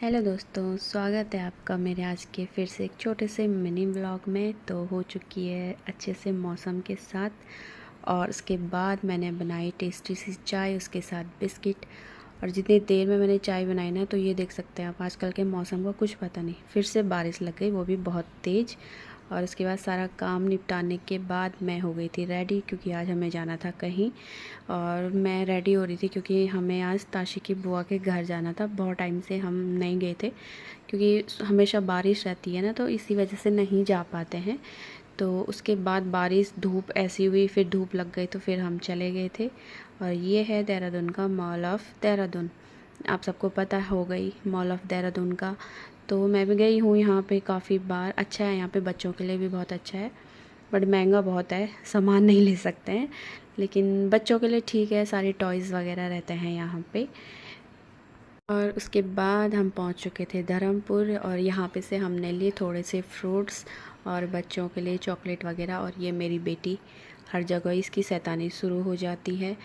Hello दोस्तों, स्वागत है आपका मेरे आज के फिर से एक छोटे से मिनी व्लॉग में। तो हो चुकी है अच्छे से मौसम के साथ, और उसके बाद मैंने बनाई टेस्टी सी चाय, उसके साथ बिस्किट। और जितनी देर में मैंने चाय बनाई ना, तो ये देख सकते हैं आप, आजकल के मौसम का कुछ पता नहीं, फिर से बारिश लग गई, वो भी बहुत तेज़। और उसके बाद सारा काम निपटाने के बाद मैं हो गई थी रेडी, क्योंकि आज हमें जाना था कहीं। और मैं रेडी हो रही थी क्योंकि हमें आज ताशी की बुआ के घर जाना था। बहुत टाइम से हम नहीं गए थे, क्योंकि हमेशा बारिश रहती है ना, तो इसी वजह से नहीं जा पाते हैं। तो उसके बाद बारिश धूप ऐसी हुई, फिर धूप लग गई, तो फिर हम चले गए थे। और ये है देहरादून का मॉल ऑफ़ देहरादून। आप सबको पता हो गई मॉल ऑफ़ देहरादून का। तो मैं भी गई हूँ यहाँ पे काफ़ी बार। अच्छा है यहाँ पे, बच्चों के लिए भी बहुत अच्छा है, बट महंगा बहुत है, सामान नहीं ले सकते हैं। लेकिन बच्चों के लिए ठीक है, सारे टॉयज़ वगैरह रहते हैं यहाँ पे। और उसके बाद हम पहुँच चुके थे धर्मपुर, और यहाँ पे से हमने लिए थोड़े से फ्रूट्स और बच्चों के लिए चॉकलेट वगैरह। और ये मेरी बेटी, हर जगह इसकी शैतानी शुरू हो जाती है।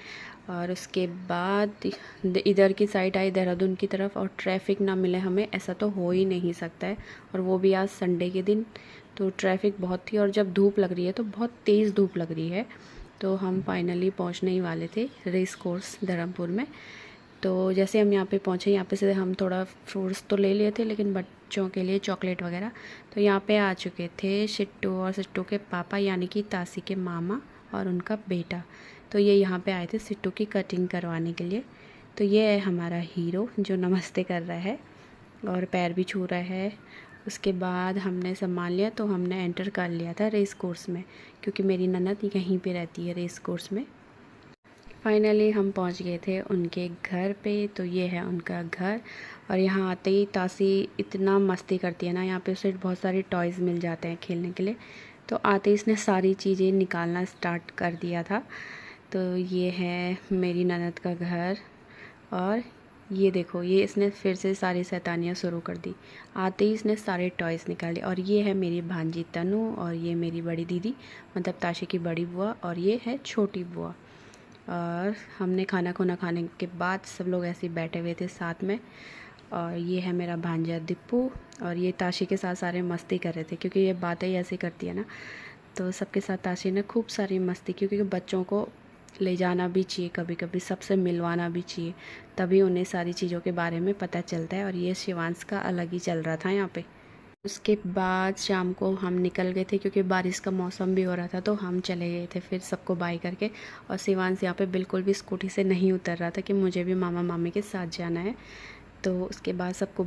और उसके बाद इधर की साइड आई देहरादून की तरफ, और ट्रैफिक ना मिले हमें ऐसा तो हो ही नहीं सकता है। और वो भी आज संडे के दिन, तो ट्रैफिक बहुत थी। और जब धूप लग रही है तो बहुत तेज़ धूप लग रही है। तो हम फाइनली पहुंचने ही वाले थे रेस कोर्स धर्मपुर में। तो जैसे हम यहाँ पे पहुँचे, यहाँ पे से हम थोड़ा फ्रूट्स तो ले लिए थे, लेकिन बच्चों के लिए चॉकलेट वगैरह। तो यहाँ पे आ चुके थे सिट्टू और सिट्टू के पापा, यानी कि तासी के मामा और उनका बेटा। तो ये यहाँ पे आए थे सिट्टू की कटिंग करवाने के लिए। तो ये है हमारा हीरो, जो नमस्ते कर रहा है और पैर भी छू रहा है। उसके बाद हमने संभाल लिया, तो हमने एंटर कर लिया था रेस कोर्स में, क्योंकि मेरी ननद यहीं पे रहती है रेस कोर्स में। फाइनली हम पहुंच गए थे उनके घर पे। तो ये है उनका घर। और यहाँ आते ही तासी इतना मस्ती करती है ना, यहाँ पे उसे बहुत सारे टॉयज़ मिल जाते हैं खेलने के लिए। तो आते ही इसने सारी चीज़ें निकालना स्टार्ट कर दिया था। तो ये है मेरी ननद का घर। और ये देखो, ये इसने फिर से सारी शैतानियाँ शुरू कर दी। आते ही इसने सारे टॉयज़ निकाल लिए। और ये है मेरी भांजी तनु, और ये मेरी बड़ी दीदी, मतलब ताशी की बड़ी बुआ, और ये है छोटी बुआ। और हमने खाना खुना खाने के बाद सब लोग ऐसे ही बैठे हुए थे साथ में। और ये है मेरा भांजा दीपू, और ये ताशी के साथ सारे मस्ती कर रहे थे, क्योंकि ये बातें ही ऐसी करती है ना। तो सबके साथ ताशी ने खूब सारी मस्ती, क्योंकि बच्चों को ले जाना भी चाहिए, कभी कभी सबसे मिलवाना भी चाहिए, तभी उन्हें सारी चीज़ों के बारे में पता चलता है। और ये शिवांश का अलग ही चल रहा था यहाँ पे। उसके बाद शाम को हम निकल गए थे, क्योंकि बारिश का मौसम भी हो रहा था, तो हम चले गए थे फिर सबको बाय करके। और शिवांश यहाँ पे बिल्कुल भी स्कूटी से नहीं उतर रहा था कि मुझे भी मामा मामी के साथ जाना है। तो उसके बाद सबको